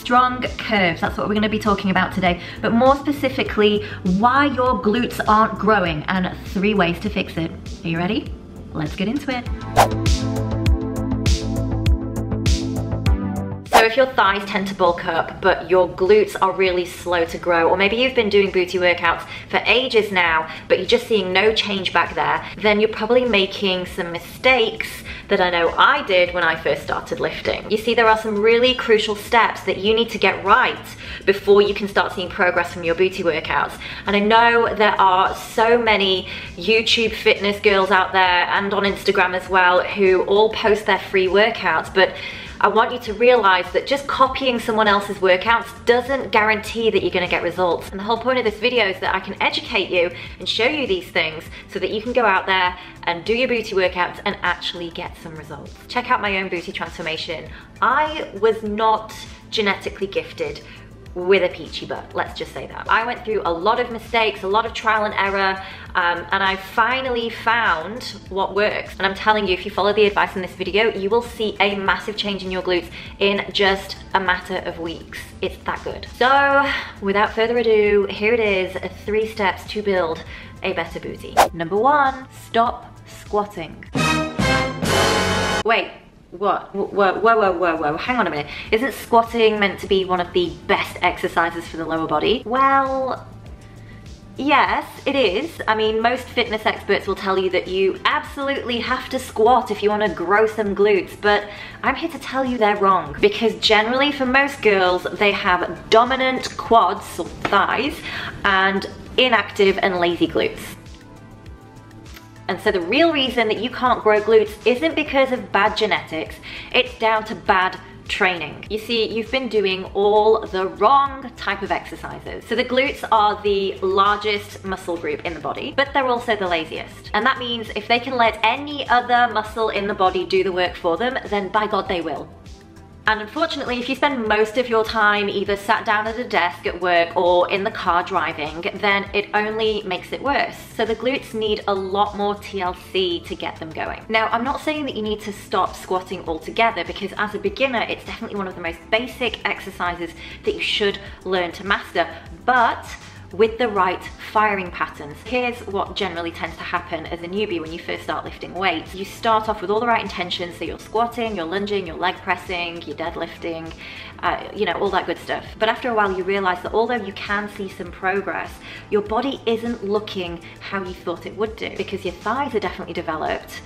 strong curves. That's what we're going to be talking about today, but more specifically, why your glutes aren't growing and 3 ways to fix it. Are you ready? Let's get into it. So if your thighs tend to bulk up, but your glutes are really slow to grow, or maybe you've been doing booty workouts for ages now, but you're just seeing no change back there, then you're probably making some mistakes that I know I did when I first started lifting. You see, there are some really crucial steps that you need to get right before you can start seeing progress from your booty workouts. And I know there are so many YouTube fitness girls out there and on Instagram as well who all post their free workouts, but I want you to realize that just copying someone else's workouts doesn't guarantee that you're gonna get results. And the whole point of this video is that I can educate you and show you these things so that you can go out there and do your booty workouts and actually get some results. Check out my own booty transformation. I was not genetically gifted with a peachy butt, let's just say that. I went through a lot of mistakes, a lot of trial and error, and I finally found what works. And I'm telling you, if you follow the advice in this video, you will see a massive change in your glutes in just a matter of weeks. It's that good. So, without further ado, here it is, 3 steps to build a better booty. Number 1, stop squatting. Wait. What? Whoa, hang on a minute. Isn't squatting meant to be one of the best exercises for the lower body? Well, yes, it is. I mean, most fitness experts will tell you that you absolutely have to squat if you want to grow some glutes, but I'm here to tell you they're wrong. Because generally for most girls, they have dominant quads or thighs and inactive and lazy glutes. And so the real reason that you can't grow glutes isn't because of bad genetics, it's down to bad training. You see, you've been doing all the wrong type of exercises. So the glutes are the largest muscle group in the body, but they're also the laziest. And that means if they can let any other muscle in the body do the work for them, then by God they will. And unfortunately, if you spend most of your time either sat down at a desk at work or in the car driving, then it only makes it worse. So the glutes need a lot more TLC to get them going. Now, I'm not saying that you need to stop squatting altogether, because as a beginner, it's definitely one of the most basic exercises that you should learn to master, but with the right firing patterns. Here's what generally tends to happen as a newbie when you first start lifting weights. You start off with all the right intentions, so you're squatting, you're lunging, you're leg pressing, you're deadlifting, you know, all that good stuff. But after a while you realize that although you can see some progress, your body isn't looking how you thought it would do, because your thighs are definitely developed,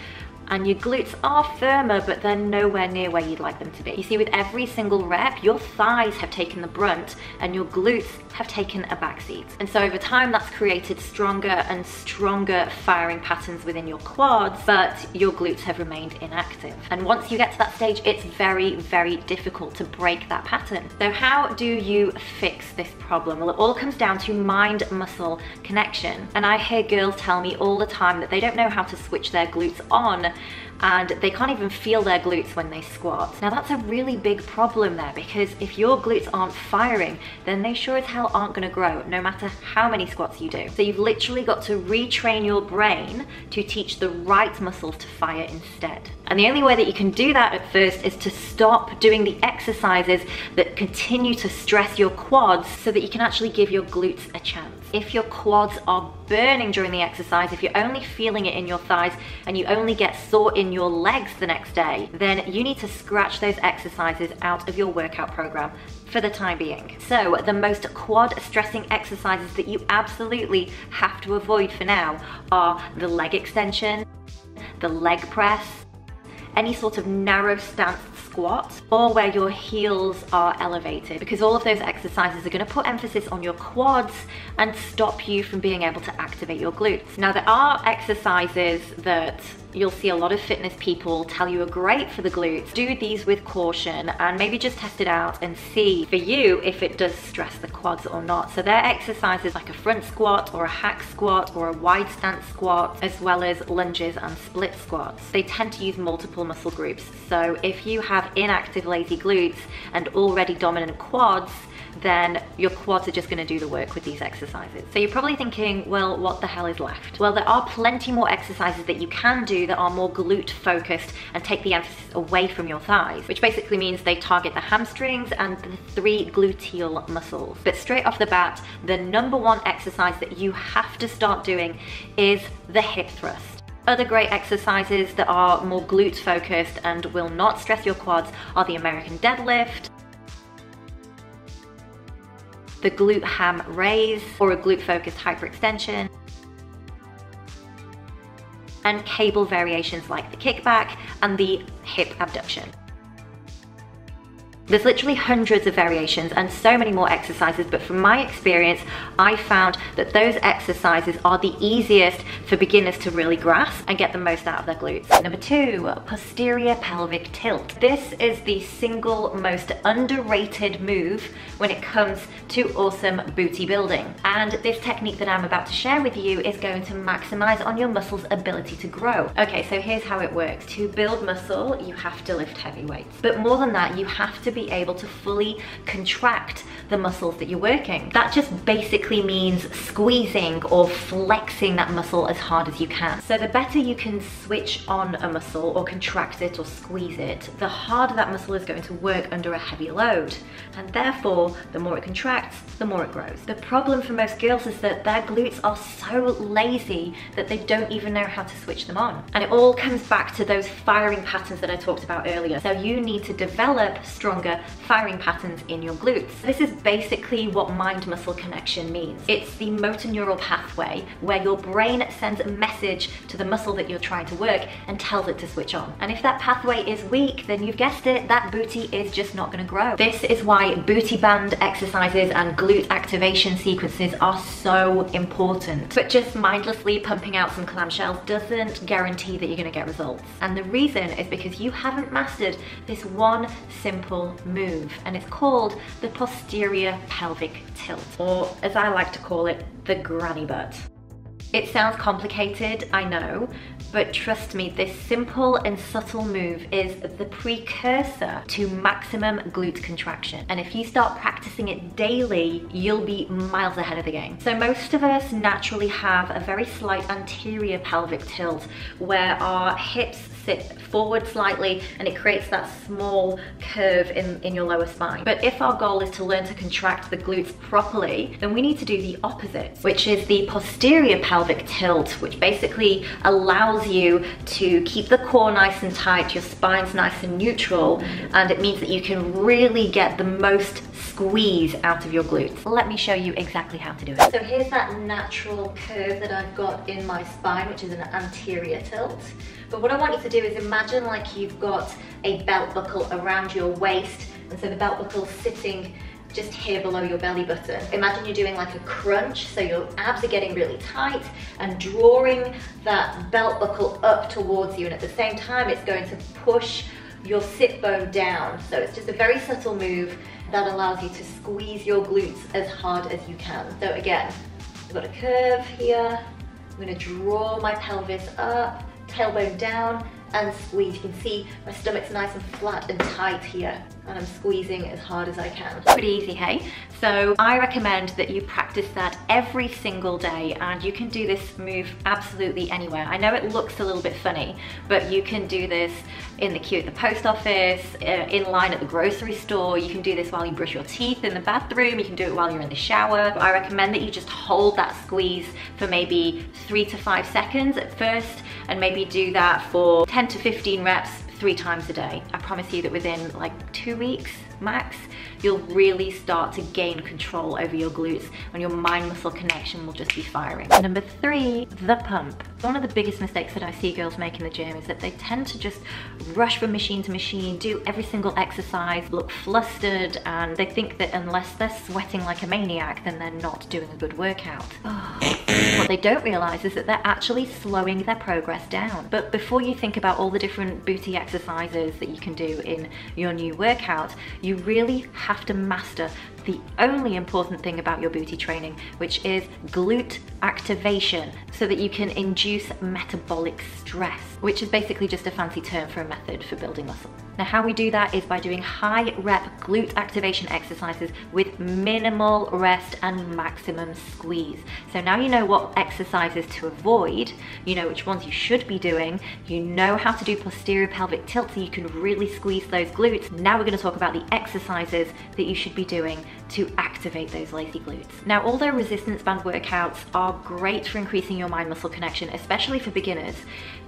and your glutes are firmer, but they're nowhere near where you'd like them to be. You see, with every single rep, your thighs have taken the brunt and your glutes have taken a backseat. And so over time, that's created stronger and stronger firing patterns within your quads, but your glutes have remained inactive. And once you get to that stage, it's very, very difficult to break that pattern. So how do you fix this problem? Well, it all comes down to mind-muscle connection. And I hear girls tell me all the time that they don't know how to switch their glutes on, and they can't even feel their glutes when they squat. Now that's a really big problem there, because if your glutes aren't firing, then they sure as hell aren't gonna grow, no matter how many squats you do. So you've literally got to retrain your brain to teach the right muscles to fire instead. And the only way that you can do that at first is to stop doing the exercises that continue to stress your quads, so that you can actually give your glutes a chance. If your quads are burning during the exercise, if you're only feeling it in your thighs and you only get sore in your legs the next day, then you need to scratch those exercises out of your workout program for the time being. So the most quad stressing exercises that you absolutely have to avoid for now are the leg extension, the leg press, any sort of narrow stance squat, or where your heels are elevated, because all of those exercises are going to put emphasis on your quads and stop you from being able to activate your glutes. Now, there are exercises that you'll see a lot of fitness people tell you are great for the glutes. Do these with caution and maybe just test it out and see for you if it does stress the quads or not. So they're exercises like a front squat or a hack squat or a wide stance squat, as well as lunges and split squats. They tend to use multiple muscle groups. So if you have inactive lazy glutes and already dominant quads, then your quads are just going to do the work with these exercises. So you're probably thinking, well, what the hell is left? Well, there are plenty more exercises that you can do that are more glute focused and take the emphasis away from your thighs, which basically means they target the hamstrings and the 3 gluteal muscles. But straight off the bat, the number one exercise that you have to start doing is the hip thrust. Other great exercises that are more glute focused and will not stress your quads are the American deadlift, the glute ham raise, or a glute focused hyperextension, and cable variations like the kickback and the hip abduction. There's literally hundreds of variations and so many more exercises, but from my experience, I found that those exercises are the easiest for beginners to really grasp and get the most out of their glutes. Number 2, posterior pelvic tilt. This is the single most underrated move when it comes to awesome booty building. And this technique that I'm about to share with you is going to maximize on your muscle's ability to grow. Okay, so here's how it works. To build muscle, you have to lift heavy weights. But more than that, you have to be able to fully contract the muscles that you're working. That just basically means squeezing or flexing that muscle as hard as you can. So the better you can switch on a muscle or contract it or squeeze it, the harder that muscle is going to work under a heavy load. And therefore, the more it contracts, the more it grows. The problem for most girls is that their glutes are so lazy that they don't even know how to switch them on. And it all comes back to those firing patterns that I talked about earlier. So you need to develop stronger firing patterns in your glutes. This is basically what mind-muscle connection means. It's the motor neural pathway where your brain sends a message to the muscle that you're trying to work and tells it to switch on. And if that pathway is weak, then you've guessed it, that booty is just not going to grow. This is why booty band exercises and glute activation sequences are so important. But just mindlessly pumping out some clamshells doesn't guarantee that you're going to get results. And the reason is because you haven't mastered this one simple move, and it's called the posterior pelvic tilt, or as I like to call it, the granny butt. It sounds complicated, I know, but trust me, this simple and subtle move is the precursor to maximum glute contraction. And if you start practicing it daily, you'll be miles ahead of the game. So most of us naturally have a very slight anterior pelvic tilt where our hips sit forward slightly and it creates that small curve in your lower spine. But if our goal is to learn to contract the glutes properly, then we need to do the opposite, which is the posterior pelvic tilt, which basically allows you to keep the core nice and tight, your spine's nice and neutral, and it means that you can really get the most squeeze out of your glutes. Let me show you exactly how to do it. So here's that natural curve that I've got in my spine, which is an anterior tilt. But what I want you to do is imagine like you've got a belt buckle around your waist, and so the belt buckle's sitting just here below your belly button. Imagine you're doing like a crunch, so your abs are getting really tight and drawing that belt buckle up towards you, and at the same time it's going to push your sit bone down. So it's just a very subtle move that allows you to squeeze your glutes as hard as you can. So again, I've got a curve here. I'm gonna draw my pelvis up, tailbone down, and squeeze. You can see my stomach's nice and flat and tight here, and I'm squeezing as hard as I can. Pretty easy, hey? So I recommend that you practice that every single day, and you can do this move absolutely anywhere. I know it looks a little bit funny, but you can do this in the queue at the post office, in line at the grocery store. You can do this while you brush your teeth in the bathroom. You can do it while you're in the shower. I recommend that you just hold that squeeze for maybe 3 to 5 seconds at first, and maybe do that for 10 to 15 reps 3 times a day. I promise you that within like 2 weeks max, you'll really start to gain control over your glutes, and your mind-muscle connection will just be firing. Number 3, the pump. One of the biggest mistakes that I see girls make in the gym is that they tend to just rush from machine to machine, do every single exercise, look flustered, and they think that unless they're sweating like a maniac, then they're not doing a good workout. What they don't realize is that they're actually slowing their progress down. But before you think about all the different booty exercises that you can do in your new workout, you really have to master the only important thing about your booty training, which is glute activation, so that you can induce metabolic stress, which is basically just a fancy term for a method for building muscle. Now, how we do that is by doing high rep glute activation exercises with minimal rest and maximum squeeze. So now you know what exercises to avoid, you know which ones you should be doing, you know how to do posterior pelvic tilt so you can really squeeze those glutes. Now we're going to talk about the exercises that you should be doing to activate those lazy glutes. Now, although resistance band workouts are great for increasing your mind muscle connection, especially for beginners,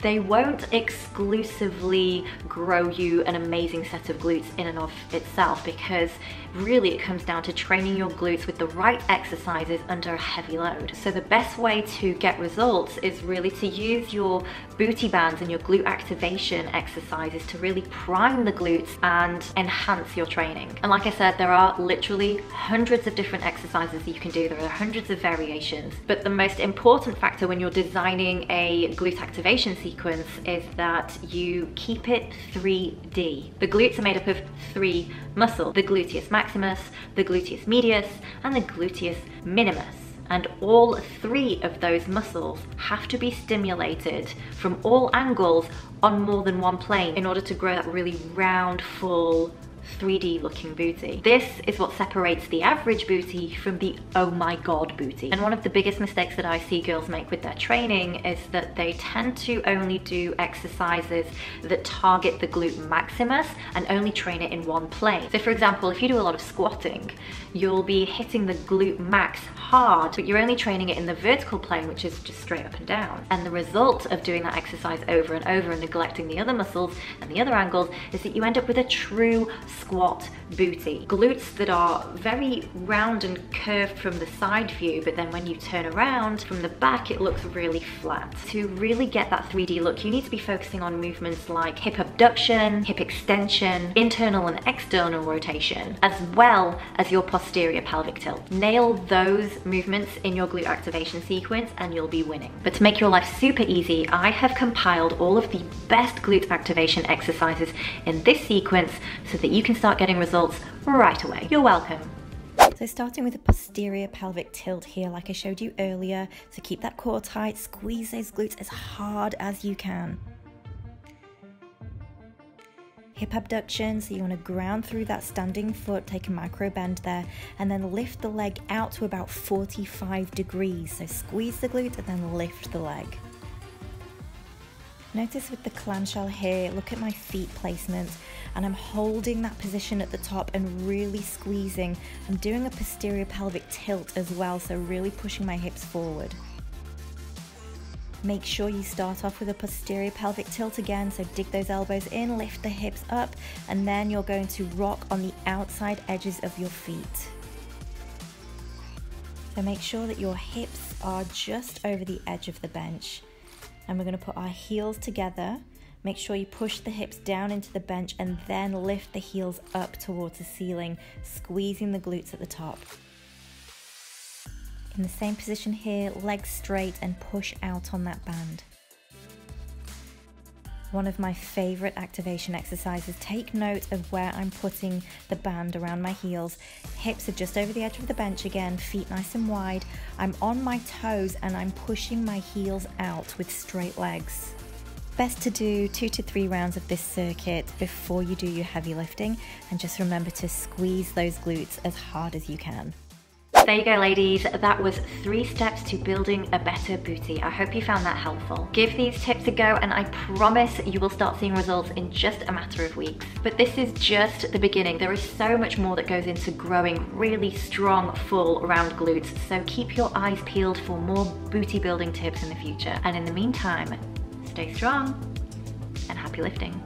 they won't exclusively grow you an amazing set of glutes in and of itself, because really it comes down to training your glutes with the right exercises under a heavy load. So the best way to get results is really to use your booty bands and your glute activation exercises to really prime the glutes and enhance your training. And like I said, there are literally hundreds of different exercises that you can do. There are hundreds of variations, but the most important factor when you're designing a glute activation sequence is that you keep it 3D. The glutes are made up of 3 muscles: the gluteus maximus, the gluteus medius, and the gluteus minimus. And all 3 of those muscles have to be stimulated from all angles on more than one plane in order to grow that really round, full, 3D looking booty. This is what separates the average booty from the oh my god booty. And one of the biggest mistakes that I see girls make with their training is that they tend to only do exercises that target the glute maximus and only train it in one plane. So for example, if you do a lot of squatting, you'll be hitting the glute max hard, but you're only training it in the vertical plane, which is just straight up and down. And the result of doing that exercise over and over and neglecting the other muscles and the other angles is that you end up with a true squat booty. Glutes that are very round and curved from the side view, but then when you turn around from the back, it looks really flat. To really get that 3D look, you need to be focusing on movements like hip abduction, hip extension, internal and external rotation, as well as your posterior pelvic tilt. Nail those movements in your glute activation sequence and you'll be winning. But to make your life super easy, I have compiled all of the best glute activation exercises in this sequence so that you can start getting results right away. You're welcome. So starting with the posterior pelvic tilt here, like I showed you earlier, so keep that core tight, squeeze those glutes as hard as you can. Hip abduction, so you want to ground through that standing foot, take a micro bend there, and then lift the leg out to about 45 degrees. So squeeze the glute and then lift the leg. Notice with the clamshell here, look at my feet placement, and I'm holding that position at the top and really squeezing. I'm doing a posterior pelvic tilt as well, so really pushing my hips forward. Make sure you start off with a posterior pelvic tilt again, so dig those elbows in, lift the hips up, and then you're going to rock on the outside edges of your feet. So make sure that your hips are just over the edge of the bench. And we're going to put our heels together. Make sure you push the hips down into the bench and then lift the heels up towards the ceiling, squeezing the glutes at the top. In the same position here, legs straight and push out on that band. One of my favorite activation exercises. Take note of where I'm putting the band around my heels. Hips are just over the edge of the bench again, feet nice and wide. I'm on my toes and I'm pushing my heels out with straight legs. Best to do 2 to 3 rounds of this circuit before you do your heavy lifting, and just remember to squeeze those glutes as hard as you can. There you go, ladies. That was 3 steps to building a better booty. I hope you found that helpful. Give these tips a go and I promise you will start seeing results in just a matter of weeks. But this is just the beginning. There is so much more that goes into growing really strong, full, round glutes. So keep your eyes peeled for more booty building tips in the future. And in the meantime, stay strong and happy lifting.